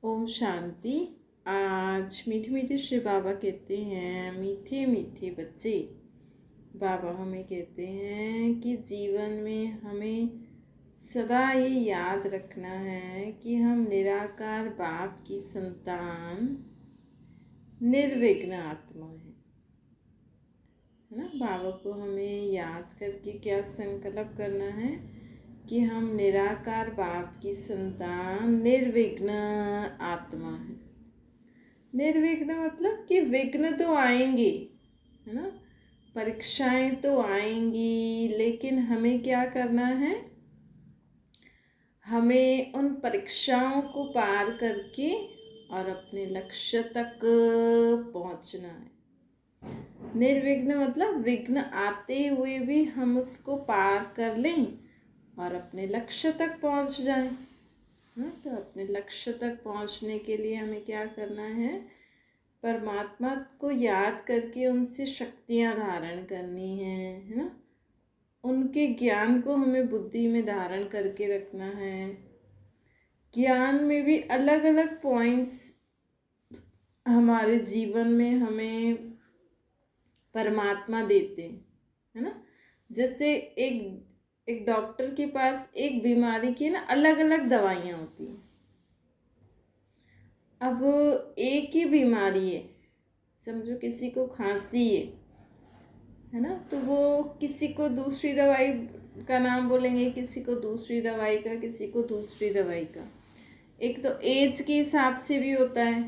ओम शांति। आज मीठे मीठे श्री बाबा कहते हैं, मीठे मीठे बच्चे। बाबा हमें कहते हैं कि जीवन में हमें सदा ये याद रखना है कि हम निराकार बाप की संतान निर्विघ्न आत्मा है ना। बाबा को हमें याद करके क्या संकल्प करना है कि हम निराकार बाप की संतान निर्विघ्न आत्मा है। निर्विघ्न मतलब कि विघ्न तो आएंगे, है ना, परीक्षाएं तो आएंगी, लेकिन हमें क्या करना है, हमें उन परीक्षाओं को पार करके और अपने लक्ष्य तक पहुंचना है। निर्विघ्न मतलब विघ्न आते हुए भी हम उसको पार कर लें और अपने लक्ष्य तक पहुंच जाएं। तो अपने लक्ष्य तक पहुंचने के लिए हमें क्या करना है, परमात्मा को याद करके उनसे शक्तियां धारण करनी है ना। उनके ज्ञान को हमें बुद्धि में धारण करके रखना है। ज्ञान में भी अलग अलग पॉइंट्स हमारे जीवन में हमें परमात्मा देते हैं, है ना। जैसे एक डॉक्टर के पास एक बीमारी की ना अलग अलग दवाइयाँ होती हैं। अब एक ही बीमारी है, समझो किसी को खांसी है ना, तो वो किसी को दूसरी दवाई का नाम बोलेंगे, किसी को दूसरी दवाई का, किसी को दूसरी दवाई का। एक तो एज के हिसाब से भी होता है,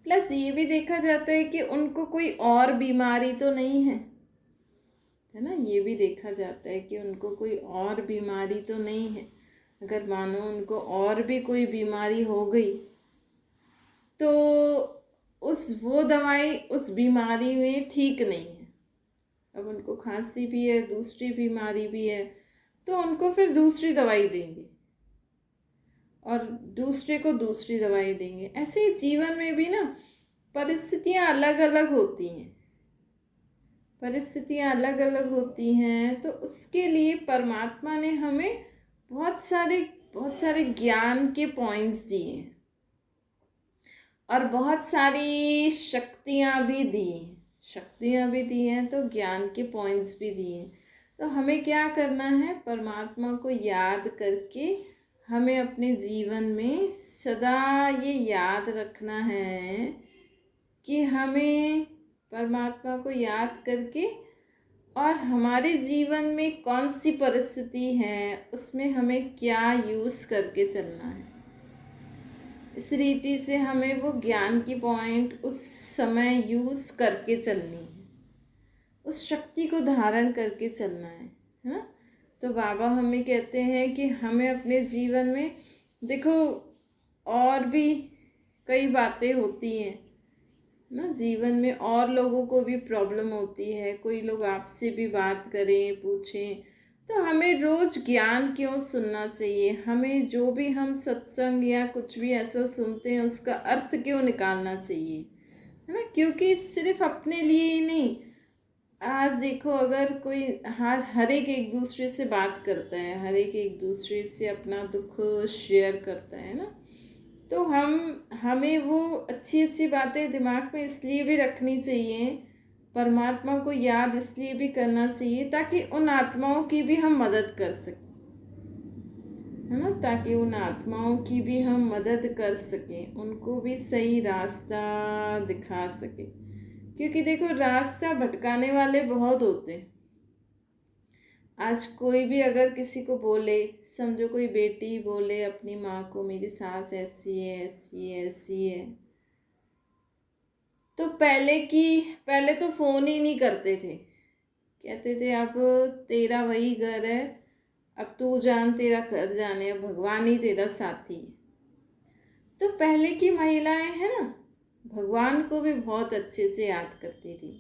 प्लस ये भी देखा जाता है कि उनको कोई और बीमारी तो नहीं है ना। ये भी देखा जाता है कि उनको कोई और बीमारी तो नहीं है। अगर मानो उनको और भी कोई बीमारी हो गई तो वो दवाई उस बीमारी में ठीक नहीं है। अब उनको खांसी भी है, दूसरी बीमारी भी है, तो उनको फिर दूसरी दवाई देंगे और दूसरे को दूसरी दवाई देंगे। ऐसे ही जीवन में भी ना परिस्थितियाँ अलग अलग होती हैं, परिस्थितियाँ अलग अलग होती हैं। तो उसके लिए परमात्मा ने हमें बहुत सारे ज्ञान के पॉइंट्स दिए हैं और बहुत सारी शक्तियाँ भी दी हैं, तो ज्ञान के पॉइंट्स भी दिए हैं। तो हमें क्या करना है, परमात्मा को याद करके हमें अपने जीवन में सदा ये याद रखना है कि हमें परमात्मा को याद करके और हमारे जीवन में कौन सी परिस्थिति है उसमें हमें क्या यूज़ करके चलना है। इस रीति से हमें वो ज्ञान की पॉइंट उस समय यूज़ करके चलनी है, उस शक्ति को धारण करके चलना है ना। तो बाबा हमें कहते हैं कि हमें अपने जीवन में देखो और भी कई बातें होती हैं ना, जीवन में और लोगों को भी प्रॉब्लम होती है। कोई लोग आपसे भी बात करें, पूछें, तो हमें रोज़ ज्ञान क्यों सुनना चाहिए, हमें जो भी हम सत्संग या कुछ भी ऐसा सुनते हैं उसका अर्थ क्यों निकालना चाहिए, है ना। क्योंकि सिर्फ अपने लिए ही नहीं, आज देखो अगर कोई हर एक दूसरे से बात करता है, हर एक दूसरे से अपना दुख शेयर करता है ना, तो हमें वो अच्छी अच्छी बातें दिमाग में इसलिए भी रखनी चाहिए, परमात्मा को याद इसलिए भी करना चाहिए ताकि उन आत्माओं की भी हम मदद कर सकें, है ना। ताकि उन आत्माओं की भी हम मदद कर सकें, उनको भी सही रास्ता दिखा सकें। क्योंकि देखो रास्ता भटकाने वाले बहुत होते हैं। आज कोई भी अगर किसी को बोले, समझो कोई बेटी बोले अपनी माँ को मेरी सास ऐसी है ऐसी है ऐसी है, तो पहले तो फ़ोन ही नहीं करते थे, कहते थे अब तेरा वही घर है, अब तू जान तेरा घर जाने, अब भगवान ही तेरा साथी है। तो पहले की महिलाएं है ना, भगवान को भी बहुत अच्छे से याद करती थी,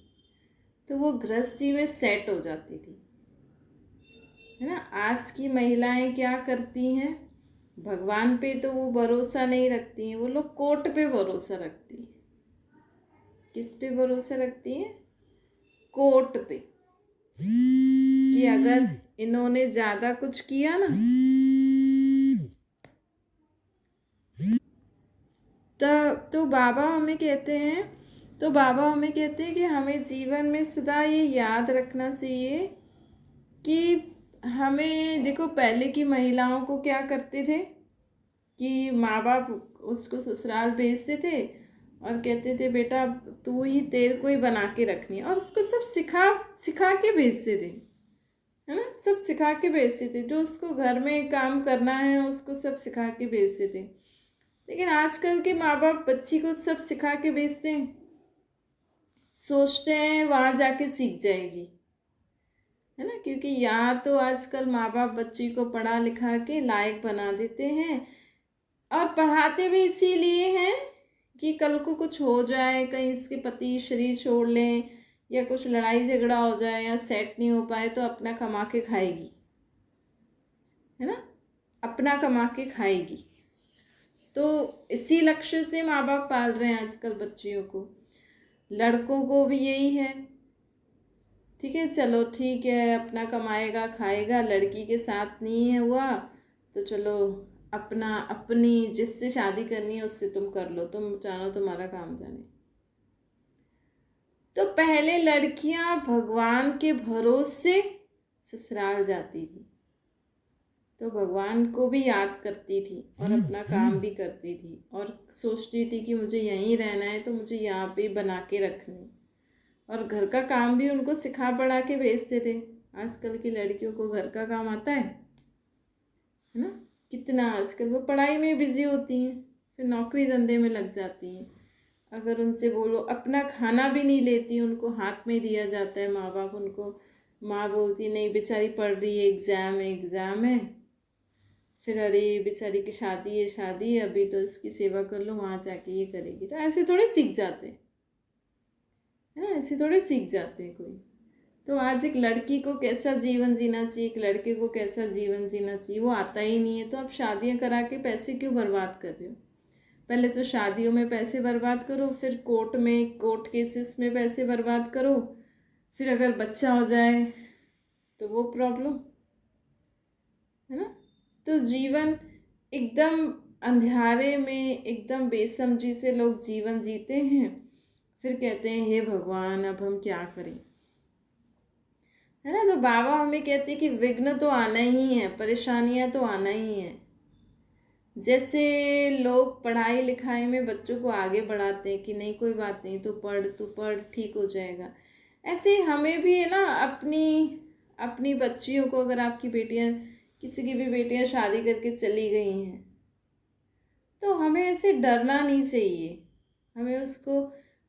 तो वो गृहस्थी में सेट हो जाती थी, है ना। आज की महिलाएं क्या करती हैं, भगवान पे तो वो भरोसा नहीं रखती हैं, वो लोग कोर्ट पे भरोसा रखती हैं। किस पे भरोसा रखती हैं, कोर्ट पे, कि अगर इन्होंने ज़्यादा कुछ किया ना तो बाबा हमें कहते हैं कि हमें जीवन में सदा ये याद रखना चाहिए कि हमें, देखो पहले की महिलाओं को क्या करते थे कि माँ बाप उसको ससुराल भेजते थे और कहते थे बेटा तू ही, तेरे को ही बना के रखनी है, और उसको सब सिखा के भेजते थे, है ना, सब सिखा के भेजते थे, जो उसको घर में काम करना है उसको सब सिखा के भेजते थे। लेकिन आजकल के माँ बाप बच्ची को सब सिखा के भेजते हैं, सोचते हैं वहाँ जाके सीख जाएगी, है ना, क्योंकि यहाँ तो आजकल माँ बाप बच्ची को पढ़ा लिखा के लायक बना देते हैं, और पढ़ाते भी इसीलिए हैं कि कल को कुछ हो जाए, कहीं इसके पति शरीर छोड़ लें या कुछ लड़ाई झगड़ा हो जाए या सेट नहीं हो पाए तो अपना कमा के खाएगी, है ना, अपना कमा के खाएगी। तो इसी लक्ष्य से माँ बाप पाल रहे हैं आजकल बच्चियों को। लड़कों को भी यही है, ठीक है, चलो ठीक है, अपना कमाएगा खाएगा, लड़की के साथ नहीं है हुआ तो चलो अपनी जिससे शादी करनी है उससे तुम कर लो, तुम जानो तुम्हारा काम जाने। तो पहले लड़कियां भगवान के भरोसे ससुराल जाती थी, तो भगवान को भी याद करती थी और अपना काम भी करती थी और सोचती थी कि मुझे यहीं रहना है तो मुझे यहाँ पे बना के रखनी, और घर का काम भी उनको सिखा पढ़ा के भेजते थे। आजकल की लड़कियों को घर का काम आता है ना, कितना आजकल वो पढ़ाई में बिजी होती हैं, फिर नौकरी धंधे में लग जाती हैं। अगर उनसे बोलो, अपना खाना भी नहीं लेती, उनको हाथ में दिया जाता है माँ बाप उनको, माँ बोलती नहीं बेचारी पढ़ रही है, एग्ज़ाम है, फिर अरे बेचारी की शादी है, अभी तो इसकी सेवा कर लो, वहाँ जाके ये करेगी। तो ऐसे थोड़े सीख जाते हैं, है ना, ऐसे थोड़े सीख जाते हैं कोई। तो आज एक लड़की को कैसा जीवन जीना चाहिए, एक लड़के को कैसा जीवन जीना चाहिए, वो आता ही नहीं है। तो आप शादियाँ करा के पैसे क्यों बर्बाद कर रहे हो? पहले तो शादियों में पैसे बर्बाद करो, फिर कोर्ट केसेस में पैसे बर्बाद करो, फिर अगर बच्चा हो जाए तो वो प्रॉब्लम, है ना। तो जीवन एकदम अंधेरे में, एकदम बेसमझी से लोग जीवन जीते हैं, फिर कहते हैं हे भगवान अब हम क्या करें, है ना। तो बाबा हमें कहते हैं कि विघ्न तो आना ही है, परेशानियां तो आना ही है। जैसे लोग पढ़ाई लिखाई में बच्चों को आगे बढ़ाते हैं कि नहीं कोई बात नहीं, तू पढ़ ठीक हो जाएगा, ऐसे हमें भी है ना, अपनी बच्चियों को, अगर आपकी बेटियां, किसी की भी बेटियां शादी करके चली गई हैं तो हमें ऐसे डरना नहीं चाहिए। हमें उसको,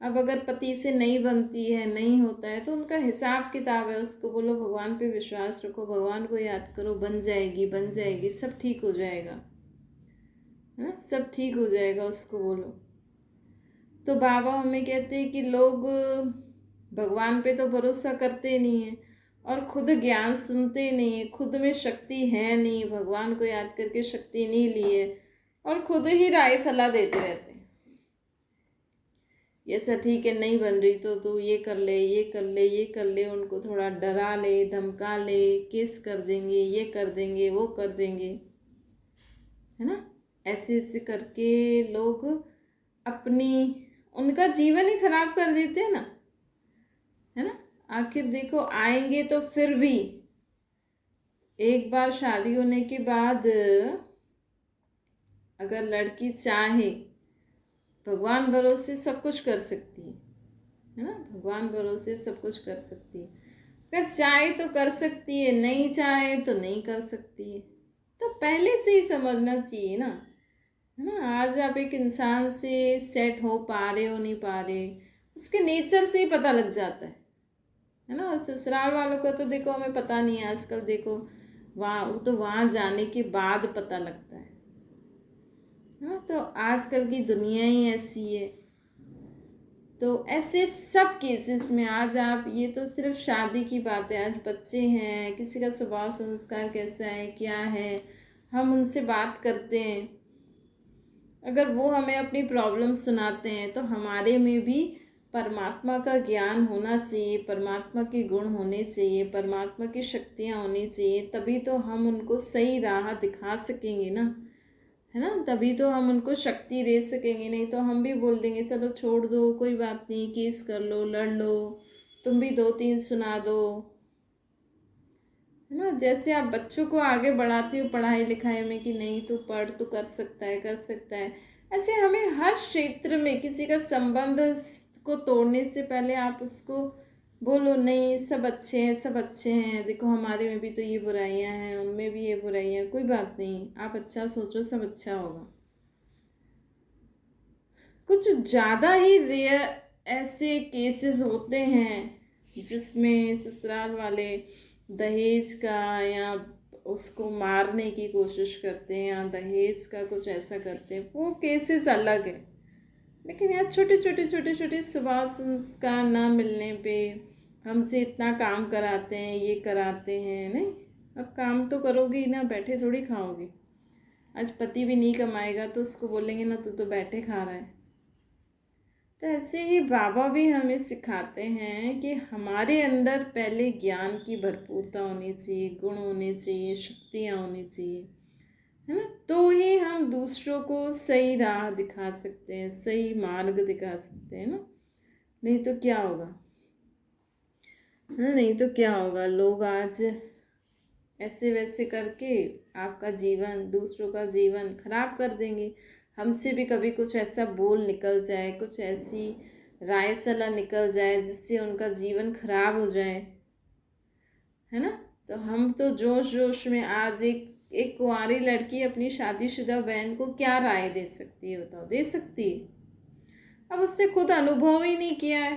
अब अगर पति से नहीं बनती है, नहीं होता है, तो उनका हिसाब किताब है, उसको बोलो भगवान पे विश्वास रखो, भगवान को याद करो, बन जाएगी, सब ठीक हो जाएगा, है ना, सब ठीक हो जाएगा, उसको बोलो। तो बाबा हमें कहते हैं कि लोग भगवान पे तो भरोसा करते नहीं हैं और खुद ज्ञान सुनते नहीं है, खुद में शक्ति है नहीं, भगवान को याद करके शक्ति नहीं ली है, और खुद ही राय सलाह देते रहते हैं। ये सब ठीक है, नहीं बन रही तो तू ये कर ले, उनको थोड़ा डरा ले, धमका ले, केस कर देंगे, ये कर देंगे, वो कर देंगे, है ना। ऐसे करके लोग उनका जीवन ही खराब कर देते हैं ना, है ना। आखिर देखो आएंगे तो फिर भी एक बार शादी होने के बाद अगर लड़की चाहे, भगवान भरोसे सब कुछ कर सकती है ना, भगवान भरोसे सब कुछ कर सकती है। अगर चाहे तो कर सकती है, नहीं चाहे तो नहीं कर सकती है। तो पहले से ही समझना चाहिए ना, है ना। आज आप एक इंसान से सेट हो पा रहे हो नहीं पा रहे, उसके नेचर से ही पता लग जाता है ना। और ससुराल वालों का तो देखो हमें पता नहीं है, आजकल देखो वहाँ जाने के बाद पता लगता है ना। तो आजकल की दुनिया ही ऐसी है। तो ऐसे सब केसेस में आज आप, ये तो सिर्फ शादी की बात है, आज बच्चे हैं, किसी का स्वभाव संस्कार कैसा है, क्या है, हम उनसे बात करते हैं, अगर वो हमें अपनी प्रॉब्लम सुनाते हैं तो हमारे में भी परमात्मा का ज्ञान होना चाहिए, परमात्मा के गुण होने चाहिए, परमात्मा की शक्तियाँ होनी चाहिए, तभी तो हम उनको सही राह दिखा सकेंगे ना, है ना, तभी तो हम उनको शक्ति दे सकेंगे। नहीं तो हम भी बोल देंगे चलो छोड़ दो, कोई बात नहीं, केस कर लो, लड़ लो, तुम भी 2-3 सुना दो, है ना। जैसे आप बच्चों को आगे बढ़ाते हो पढ़ाई लिखाई में कि नहीं तू पढ़, तू कर सकता है, कर सकता है, ऐसे हमें हर क्षेत्र में किसी का संबंध को तोड़ने से पहले आप उसको बोलो नहीं सब अच्छे हैं, सब अच्छे हैं, देखो हमारे में भी तो ये बुराइयां हैं, उनमें भी ये बुराइयां, कोई बात नहीं, आप अच्छा सोचो, सब अच्छा होगा। कुछ ज़्यादा ही रेयर ऐसे केसेस होते हैं जिसमें ससुराल वाले दहेज का या उसको मारने की कोशिश करते हैं या दहेज का कुछ ऐसा करते हैं, वो केसेस अलग है। लेकिन यार छोटे छोटे स्वभाव संस्कार ना मिलने पे हमसे इतना काम कराते हैं, ये कराते हैं, नहीं अब काम तो करोगे ही ना, बैठे थोड़ी खाओगे। आज पति भी नहीं कमाएगा तो उसको बोलेंगे ना तू तो बैठे खा रहा है। तो ऐसे ही बाबा भी हमें सिखाते हैं कि हमारे अंदर पहले ज्ञान की भरपूरता होनी चाहिए, गुण होने चाहिए, शक्तियाँ होनी चाहिए, है ना, तो ही हम दूसरों को सही राह दिखा सकते हैं, सही मार्ग दिखा सकते हैं ना। नहीं तो क्या होगा, है ना, नहीं तो क्या होगा, लोग आज ऐसे वैसे करके आपका जीवन, दूसरों का जीवन खराब कर देंगे। हमसे भी कभी कुछ ऐसा बोल निकल जाए, कुछ ऐसी राय सलाह निकल जाए जिससे उनका जीवन खराब हो जाए, है ना। तो हम तो जोश जोश में आज एक एक कुंवारी लड़की अपनी शादीशुदा बहन को क्या राय दे सकती है, बताओ, दे सकती है? अब उससे खुद अनुभव ही नहीं किया है,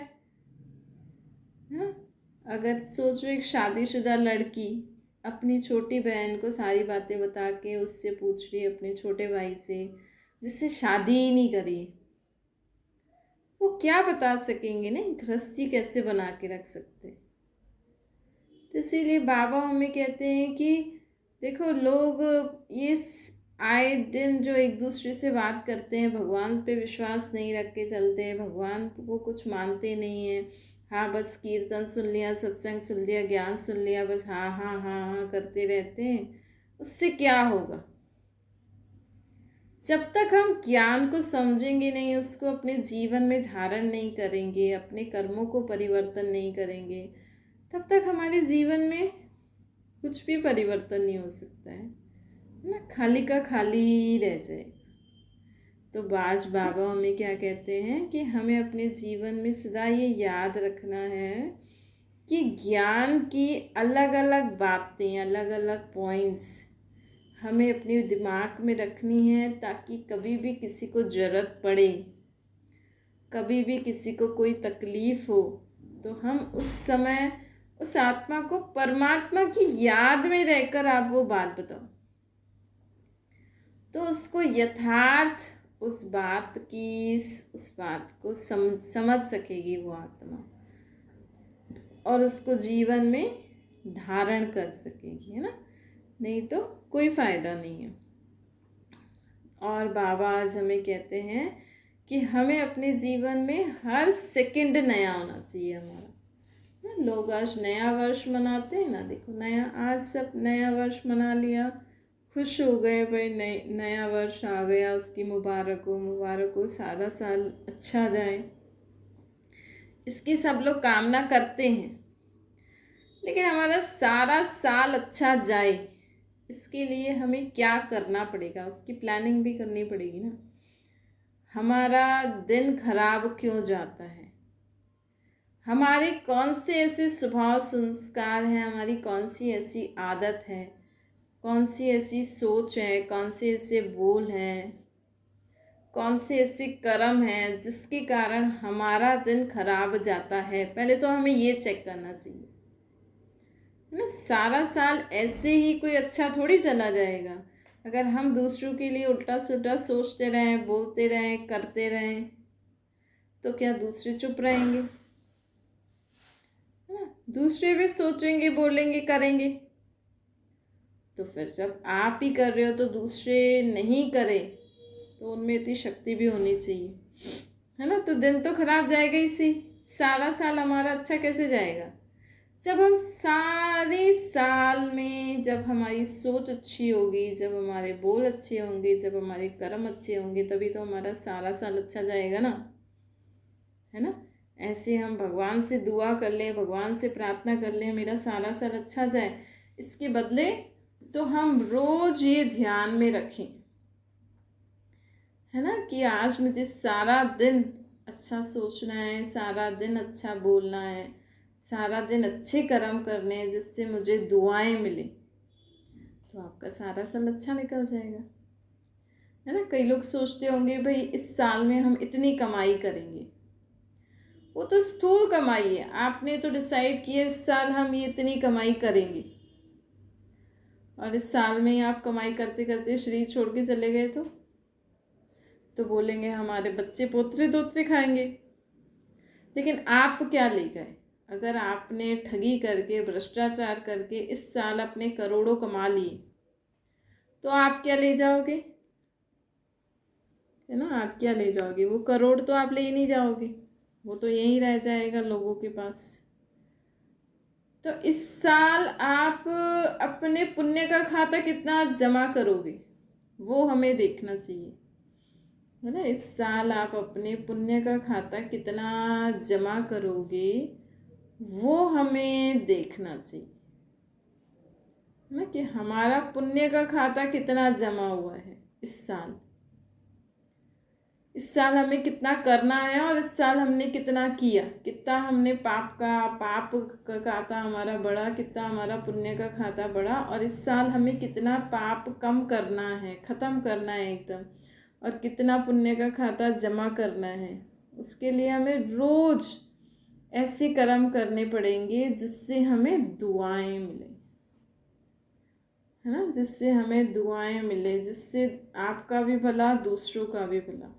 हाँ। अगर सोचो एक शादीशुदा लड़की अपनी छोटी बहन को सारी बातें बता के उससे पूछ रही है, अपने छोटे भाई से जिससे शादी ही नहीं करी, वो क्या बता सकेंगे, नहीं गृहस्थी कैसे बना के रख सकते। तो इसीलिए बाबा हमें कहते हैं कि देखो लोग ये आए दिन जो एक दूसरे से बात करते हैं, भगवान पे विश्वास नहीं रख के चलते हैं, भगवान को कुछ मानते नहीं हैं, हाँ बस कीर्तन सुन लिया, सत्संग सुन लिया, ज्ञान सुन लिया, बस हाँ हाँ हाँ हाँ करते रहते हैं, उससे क्या होगा। जब तक हम ज्ञान को समझेंगे नहीं, उसको अपने जीवन में धारण नहीं करेंगे, अपने कर्मों को परिवर्तन नहीं करेंगे, तब तक हमारे जीवन में कुछ भी परिवर्तन नहीं हो सकता है ना, खाली का खाली रह जाए। तो बाज बाबा हमें क्या कहते हैं कि हमें अपने जीवन में सदा ये याद रखना है कि ज्ञान की अलग अलग बातें, अलग अलग पॉइंट्स हमें अपने दिमाग में रखनी है, ताकि कभी भी किसी को ज़रूरत पड़े, कभी भी किसी को कोई तकलीफ़ हो, तो हम उस समय उस आत्मा को परमात्मा की याद में रहकर आप वो बात बताओ, तो उसको यथार्थ उस बात की, उस बात को समझ सकेगी वो आत्मा और उसको जीवन में धारण कर सकेगी, है ना। नहीं तो कोई फ़ायदा नहीं है। और बाबा आज हमें कहते हैं कि हमें अपने जीवन में हर सेकंड नया होना चाहिए हमारा। लोग आज नया वर्ष मनाते हैं ना, देखो नया, आज सब नया वर्ष मना लिया, खुश हो गए, भाई नया वर्ष आ गया, उसकी मुबारक हो, सारा साल अच्छा जाए, इसकी सब लोग कामना करते हैं। लेकिन हमारा सारा साल अच्छा जाए, इसके लिए हमें क्या करना पड़ेगा, उसकी प्लानिंग भी करनी पड़ेगी ना। हमारा दिन खराब क्यों जाता है, हमारे कौन से ऐसे स्वभाव संस्कार हैं, हमारी कौन सी ऐसी आदत है, कौन सी ऐसी सोच है, कौन से ऐसे बोल हैं, कौन से ऐसे कर्म हैं जिसके कारण हमारा दिन खराब जाता है। पहले तो हमें ये चेक करना चाहिए ना। सारा साल ऐसे ही कोई अच्छा थोड़ी चला जाएगा। अगर हम दूसरों के लिए उल्टा सुल्टा सोचते रहें, बोलते रहें, करते रहें, तो क्या दूसरे चुप रहेंगे, है ना। दूसरे भी सोचेंगे, बोलेंगे, करेंगे। तो फिर जब आप ही कर रहे हो तो दूसरे नहीं करें, तो उनमें इतनी शक्ति भी होनी चाहिए, है ना। तो दिन तो खराब जाएगा ही, सी सारा साल हमारा अच्छा कैसे जाएगा। जब हम सारे साल में, जब हमारी सोच अच्छी होगी, जब हमारे बोल अच्छे होंगे, जब हमारे कर्म अच्छे होंगे, तभी तो हमारा सारा साल अच्छा जाएगा ना, है ना। ऐसे हम भगवान से दुआ कर लें, भगवान से प्रार्थना कर लें मेरा सारा साल अच्छा जाए, इसके बदले तो हम रोज ये ध्यान में रखें, है ना, कि आज मुझे सारा दिन अच्छा सोचना है, सारा दिन अच्छा बोलना है, सारा दिन अच्छे कर्म करने हैं जिससे मुझे दुआएं मिले, तो आपका सारा साल अच्छा निकल जाएगा, है ना। कई लोग सोचते होंगे भाई इस साल में हम इतनी कमाई करेंगे, वो तो स्थूल कमाई है। आपने तो डिसाइड किया इस साल हम ये इतनी कमाई करेंगे, और इस साल में ही आप कमाई करते करते शरीर छोड़ के चले गए तो बोलेंगे हमारे बच्चे पोतरे दोतरे खाएंगे। लेकिन आप क्या ले गए? अगर आपने ठगी करके, भ्रष्टाचार करके इस साल अपने करोड़ों कमा लिए, तो आप क्या ले जाओगे, है ना। आप क्या ले जाओगे? वो करोड़ तो आप ले ही नहीं जाओगे, वो तो यहीं रह जाएगा लोगों के पास। तो इस साल आप अपने पुण्य का खाता कितना जमा करोगे, वो हमें देखना चाहिए, है ना। इस साल आप अपने पुण्य का खाता कितना जमा करोगे, वो हमें देखना चाहिए, है ना, कि हमारा पुण्य का खाता कितना जमा हुआ है इस साल। इस साल हमें कितना करना है और इस साल हमने कितना किया, कितना हमने पाप का खाता हमारा बढ़ा, कितना हमारा पुण्य का खाता बढ़ा, और इस साल हमें कितना पाप कम करना है, ख़त्म करना है एकदम, और कितना पुण्य का खाता जमा करना है। उसके लिए हमें रोज़ ऐसे कर्म करने पड़ेंगे जिससे हमें दुआएं मिले, है ना, जिससे हमें दुआएं मिले, जिससे आपका भी भला, दूसरों का भी भला।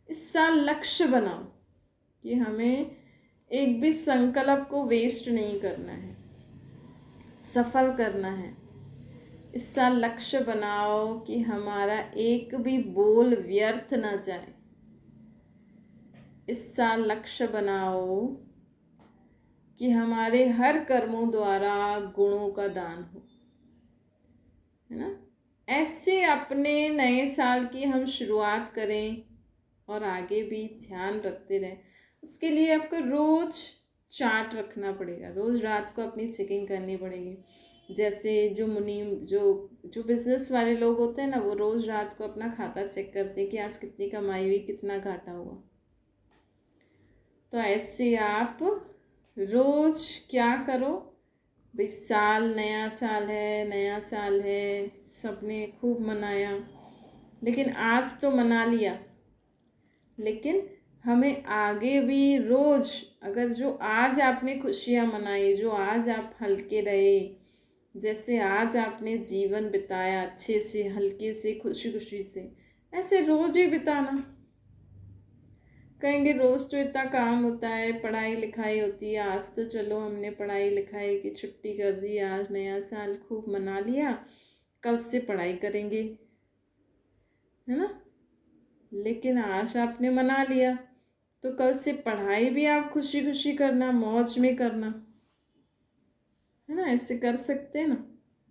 इस साल लक्ष्य बनाओ कि हमें एक भी संकल्प को वेस्ट नहीं करना है, सफल करना है। इस साल लक्ष्य बनाओ कि हमारा एक भी बोल व्यर्थ ना जाए। इस साल लक्ष्य बनाओ कि हमारे हर कर्मों द्वारा गुणों का दान हो, है ना। ऐसे अपने नए साल की हम शुरुआत करें और आगे भी ध्यान रखते रहें। उसके लिए आपको रोज़ चार्ट रखना पड़ेगा, रोज़ रात को अपनी चेकिंग करनी पड़ेगी। जैसे जो मुनीम जो बिजनेस वाले लोग होते हैं ना, वो रोज़ रात को अपना खाता चेक करते हैं कि आज कितनी कमाई हुई, कितना घाटा हुआ। तो ऐसे आप रोज़ क्या करो भाई, नया साल है, नया साल है, सबने खूब मनाया, लेकिन आज तो मना लिया, लेकिन हमें आगे भी रोज़, अगर जो आज आपने खुशियाँ मनाई, जो आज आप हल्के रहे, जैसे आज आपने जीवन बिताया अच्छे से, हल्के से, खुशी खुशी से, ऐसे रोज़ ही बिताना। कहेंगे रोज़ तो इतना काम होता है, पढ़ाई लिखाई होती है, आज तो चलो हमने पढ़ाई लिखाई की छुट्टी कर दी, आज नया साल खूब मना लिया, कल से पढ़ाई करेंगे, है ना। लेकिन आज आपने मना लिया तो कल से पढ़ाई भी आप खुशी खुशी करना, मौज में करना, है ना। ऐसे कर सकते हैं ना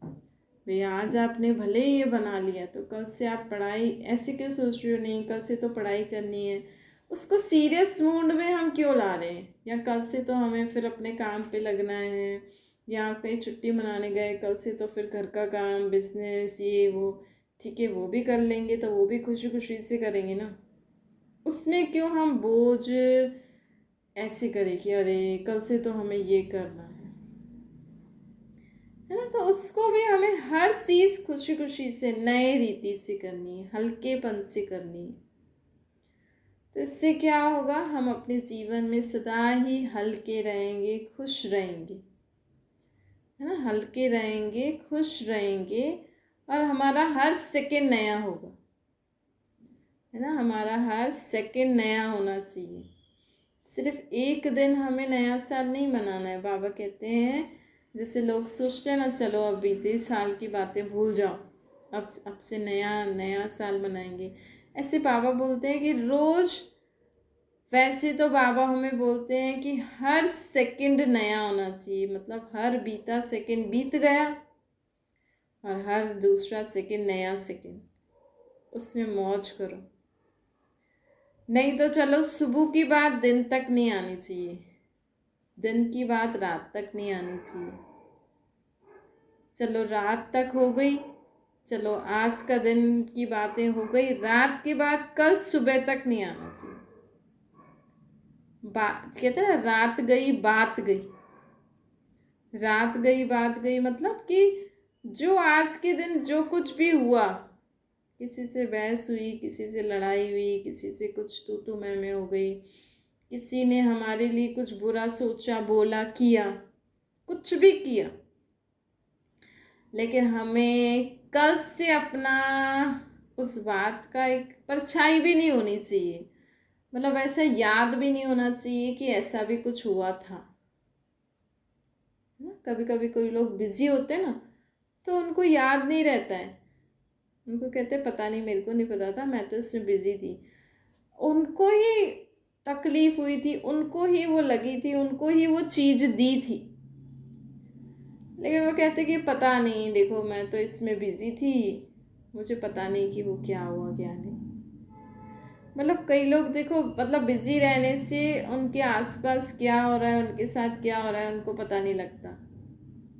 भाई, आज आपने भले ही ये बना लिया तो कल से आप पढ़ाई, ऐसे क्यों सोच रही हो, नहीं कल से तो पढ़ाई करनी है। उसको सीरियस मूड में हम क्यों ला रहे हैं, या कल से तो हमें फिर अपने काम पे लगना है, या आप कहीं छुट्टी मनाने गए, कल से तो फिर घर का काम, बिजनेस, ये वो, ठीक है वो भी कर लेंगे, तो वो भी खुशी खुशी से करेंगे ना। उसमें क्यों हम बोझ ऐसे करें कि अरे कल से तो हमें ये करना है ना। तो उसको भी हमें हर चीज़ खुशी खुशी से, नए रीति से करनी है, हल्केपन से करनी है। तो इससे क्या होगा, हम अपने जीवन में सदा ही हल्के रहेंगे, खुश रहेंगे, है ना, हल्के रहेंगे, खुश रहेंगे, और हमारा हर सेकंड नया होगा, है ना। हमारा हर सेकंड नया होना चाहिए। सिर्फ एक दिन हमें नया साल नहीं मनाना है। बाबा कहते हैं, जैसे लोग सोचते हैं ना, चलो अब बीते साल की बातें भूल जाओ, अब से नया नया साल मनाएंगे। ऐसे बाबा बोलते हैं कि रोज़ वैसे तो बाबा हमें बोलते हैं कि हर सेकंड नया होना चाहिए, मतलब हर बीता सेकंड बीत गया और हर दूसरा सेकंड नया सेकंड, उसमें मौज करो। नहीं तो चलो, सुबह की बात दिन तक नहीं आनी चाहिए, दिन की बात रात तक नहीं आनी चाहिए। चलो रात तक हो गई, चलो आज का दिन की बातें हो गई, रात की बात कल सुबह तक नहीं आना चाहिए। बात कहते हैं ना, रात गई बात गई, रात गई बात गई, मतलब कि जो आज के दिन जो कुछ भी हुआ, किसी से बहस हुई, किसी से लड़ाई हुई, किसी से कुछ तू मैं हो गई, किसी ने हमारे लिए कुछ बुरा सोचा, बोला, किया, कुछ भी किया, लेकिन हमें कल से अपना उस बात का एक परछाई भी नहीं होनी चाहिए, मतलब ऐसा याद भी नहीं होना चाहिए कि ऐसा भी कुछ हुआ था ना। कभी कभी कोई लोग बिजी होते हैं ना, तो उनको याद नहीं रहता है, उनको कहते हैं पता नहीं, मेरे को नहीं पता था, मैं तो इसमें बिजी थी। उनको ही तकलीफ हुई थी, उनको ही वो लगी थी, उनको ही वो चीज़ दी थी, लेकिन वो कहते कि पता नहीं, देखो मैं तो इसमें बिजी थी, मुझे पता नहीं कि वो क्या हुआ क्या नहीं। मतलब कई लोग देखो, मतलब बिजी रहने से उनके आसपास क्या हो रहा है, उनके साथ क्या हो रहा है, उनको पता नहीं लगता,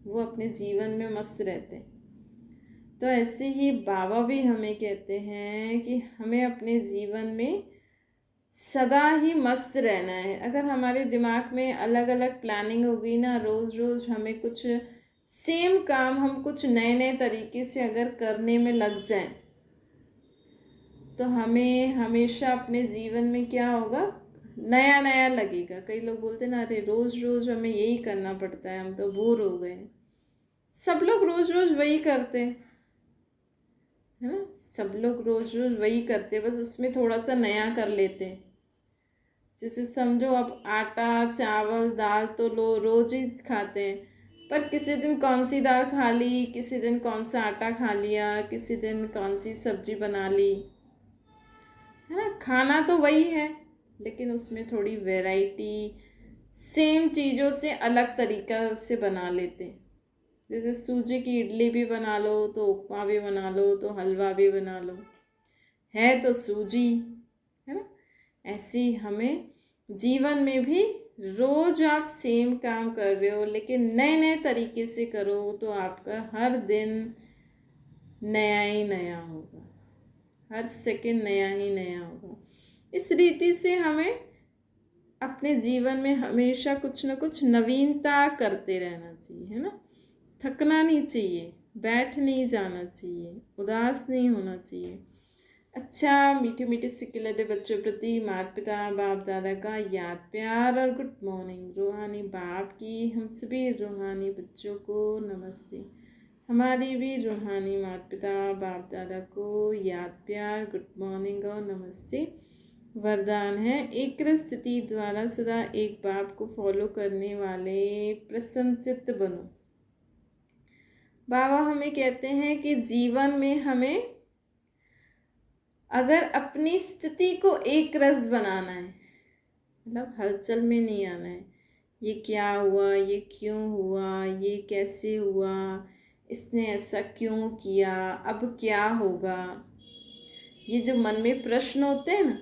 वो अपने जीवन में मस्त रहते हैं। तो ऐसे ही बाबा भी हमें कहते हैं कि हमें अपने जीवन में सदा ही मस्त रहना है। अगर हमारे दिमाग में अलग अलग प्लानिंग होगी ना, रोज़ रोज़ हमें कुछ सेम काम हम कुछ नए नए तरीके से अगर करने में लग जाएं, तो हमें हमेशा अपने जीवन में क्या होगा, नया नया लगेगा। कई लोग बोलते ना, अरे रोज़ रोज़ हमें यही करना पड़ता है, हम तो बोर हो गए। सब लोग रोज़ रोज़ वही करते हैं, है ना, सब लोग रोज़ रोज़ वही करते हैं, बस उसमें थोड़ा सा नया कर लेते हैं। जैसे समझो, अब आटा चावल दाल तो लो रोज़ ही खाते हैं, पर किसी दिन कौन सी दाल खा ली, किसी दिन कौन सा आटा खा लिया, किसी दिन कौन सी सब्जी बना ली, है ना। खाना तो वही है, लेकिन उसमें थोड़ी वैरायटी, सेम चीज़ों से अलग तरीका से बना लेते हैं। जैसे सूजी की इडली भी बना लो, तो उपमा भी बना लो, तो हलवा भी बना लो, है तो सूजी, है ना। ऐसे ही हमें जीवन में भी रोज आप सेम काम कर रहे हो, लेकिन नए नए तरीके से करो, तो आपका हर दिन नया ही नया होगा, हर सेकंड नया ही नया होगा। इस रीति से हमें अपने जीवन में हमेशा कुछ न कुछ नवीनता करते रहना चाहिए, है ना। थकना नहीं चाहिए, बैठ नहीं जाना चाहिए, उदास नहीं होना चाहिए। अच्छा, मीठे मीठे सिकिलते बच्चों प्रति माता पिता बाप दादा का याद प्यार और गुड मॉर्निंग। रूहानी बाप की हम सभी रूहानी बच्चों को नमस्ते। हमारी भी रूहानी माता पिता बाप दादा को याद प्यार गुड मॉर्निंग और नमस्ते। वरदान है, एक स्थिति द्वारा सदा एक बाप को फॉलो करने वाले प्रसन्नचित्त बनो। बाबा हमें कहते हैं कि जीवन में हमें अगर अपनी स्थिति को एक रस बनाना है, मतलब हलचल में नहीं आना है, ये क्या हुआ, ये क्यों हुआ, ये कैसे हुआ, इसने ऐसा क्यों किया, अब क्या होगा, ये जो मन में प्रश्न होते हैं ना,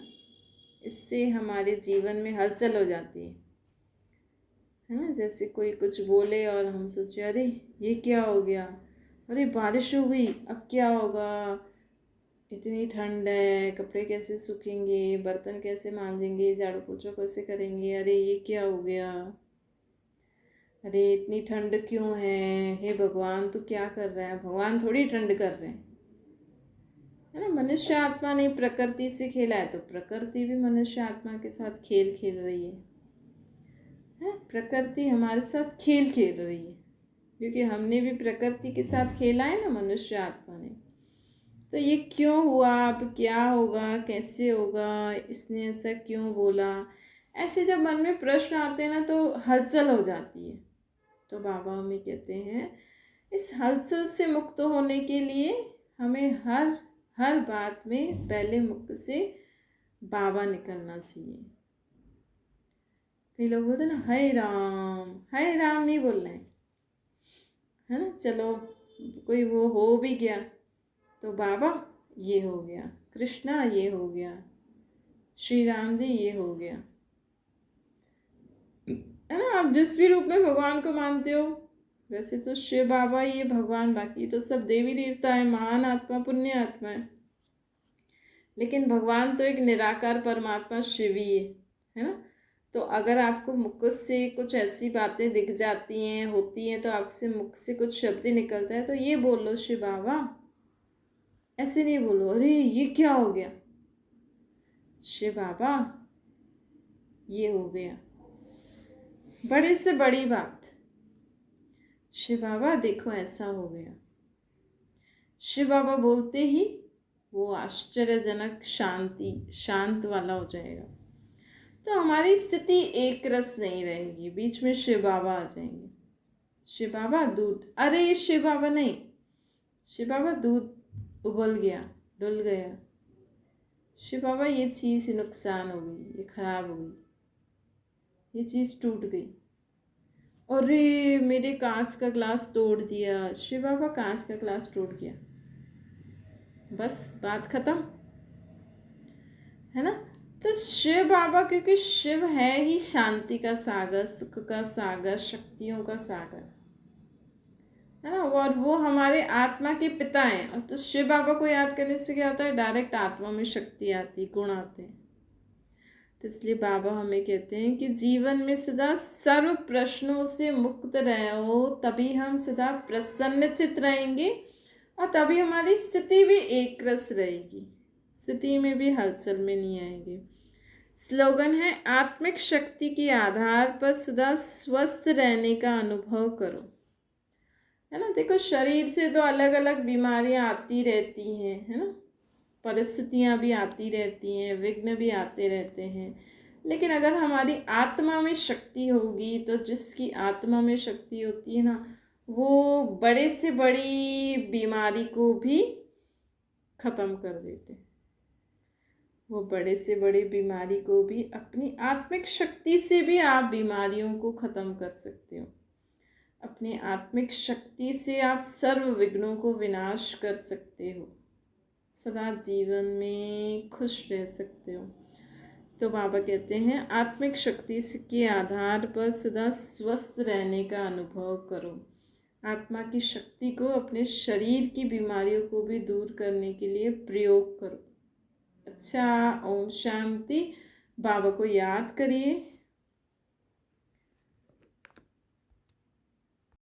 इससे हमारे जीवन में हलचल हो जाती है ना। जैसे कोई कुछ बोले और हम सोचे, अरे ये क्या हो गया, अरे बारिश हो गई, अब क्या होगा, इतनी ठंड है, कपड़े कैसे सूखेंगे, बर्तन कैसे मांजेंगे, झाड़ू पोछा कैसे करेंगे, अरे ये क्या हो गया, अरे इतनी ठंड क्यों है भगवान, तो क्या कर रहा है, भगवान थोड़ी ठंड कर रहे हैं, है ना। मनुष्य आत्मा ने प्रकृति से खेला है, तो प्रकृति भी मनुष्य आत्मा के साथ खेल खेल रही है। प्रकृति हमारे साथ खेल खेल रही है, क्योंकि हमने भी प्रकृति के साथ खेला है ना, मनुष्य आत्मा ने। तो ये क्यों हुआ, अब क्या होगा, कैसे होगा, इसने ऐसा क्यों बोला, ऐसे जब मन में प्रश्न आते हैं ना, तो हलचल हो जाती है। तो बाबा हमें कहते हैं, इस हलचल से मुक्त होने के लिए हमें हर बात में पहले मुख से बाबा निकलना चाहिए, कई लोग बोलते हैं ना हरे राम नहीं बोलना है ना। चलो कोई वो हो भी गया तो बाबा ये हो गया, कृष्णा ये हो गया, श्री राम जी ये हो गया, है ना। आप जिस भी रूप में भगवान को मानते हो, वैसे तो शिव बाबा ये भगवान, बाकी तो सब देवी देवता है, महान आत्मा, पुण्य आत्मा है, लेकिन भगवान तो एक निराकार परमात्मा शिव ही है ना। तो अगर आपको मुख से कुछ ऐसी बातें दिख जाती हैं, होती हैं, तो आपसे मुख से कुछ शब्द निकलता है, तो ये बोलो शिव बाबा, ऐसे नहीं बोलो अरे ये क्या हो गया, शिव बाबा ये हो गया, बड़े से बड़ी बात, शिव बाबा देखो ऐसा हो गया। शिव बाबा बोलते ही वो आश्चर्यजनक शांत वाला हो जाएगा। तो हमारी स्थिति एक रस नहीं रहेगी, बीच में शिव बाबा आ जाएंगे। शिव बाबा दूध, अरे ये शिव बाबा नहीं, शिव बाबा दूध उबल गया, डुल गया, शिव बाबा ये चीज़ नुकसान हो गई, ये खराब हो गई, ये चीज़ टूट गई, अरे मेरे कांच का ग्लास तोड़ दिया, शिव बाबा कांच का ग्लास टूट गया, बस बात खत्म, है ना। तो शिव बाबा, क्योंकि शिव है ही शांति का सागर, सुख का सागर, शक्तियों का सागर, है ना। और वो हमारे आत्मा के पिता हैं। और तो शिव बाबा को याद करने से क्या होता है, डायरेक्ट आत्मा में शक्ति आती, गुण आते हैं। तो इसलिए बाबा हमें कहते हैं कि जीवन में सदा सर्व प्रश्नों से मुक्त रहो, तभी हम सदा प्रसन्नचित रहेंगे और तभी हमारी स्थिति भी एक रस रहेगी, स्थिति में भी हलचल में नहीं आएंगे। स्लोगन है, आत्मिक शक्ति के आधार पर सदा स्वस्थ रहने का अनुभव करो, है ना। देखो शरीर से तो अलग अलग बीमारियां आती रहती हैं, है ना, परिस्थितियां भी आती रहती हैं, विघ्न भी आते रहते हैं, लेकिन अगर हमारी आत्मा में शक्ति होगी, तो जिसकी आत्मा में शक्ति होती है ना, वो बड़े से बड़ी बीमारी को भी ख़त्म कर देते हैं। वो बड़े से बड़ी बीमारी को भी अपनी आत्मिक शक्ति से भी आप बीमारियों को ख़त्म कर सकते हो। अपनी आत्मिक शक्ति से आप सर्व विघ्नों को विनाश कर सकते हो, सदा जीवन में खुश रह सकते हो। तो बाबा कहते हैं, आत्मिक शक्ति के आधार पर सदा स्वस्थ रहने का अनुभव करो। आत्मा की शक्ति को अपने शरीर की बीमारियों को भी दूर करने के लिए प्रयोग करो। अच्छा, ओम शांति। बाबा को याद करिए,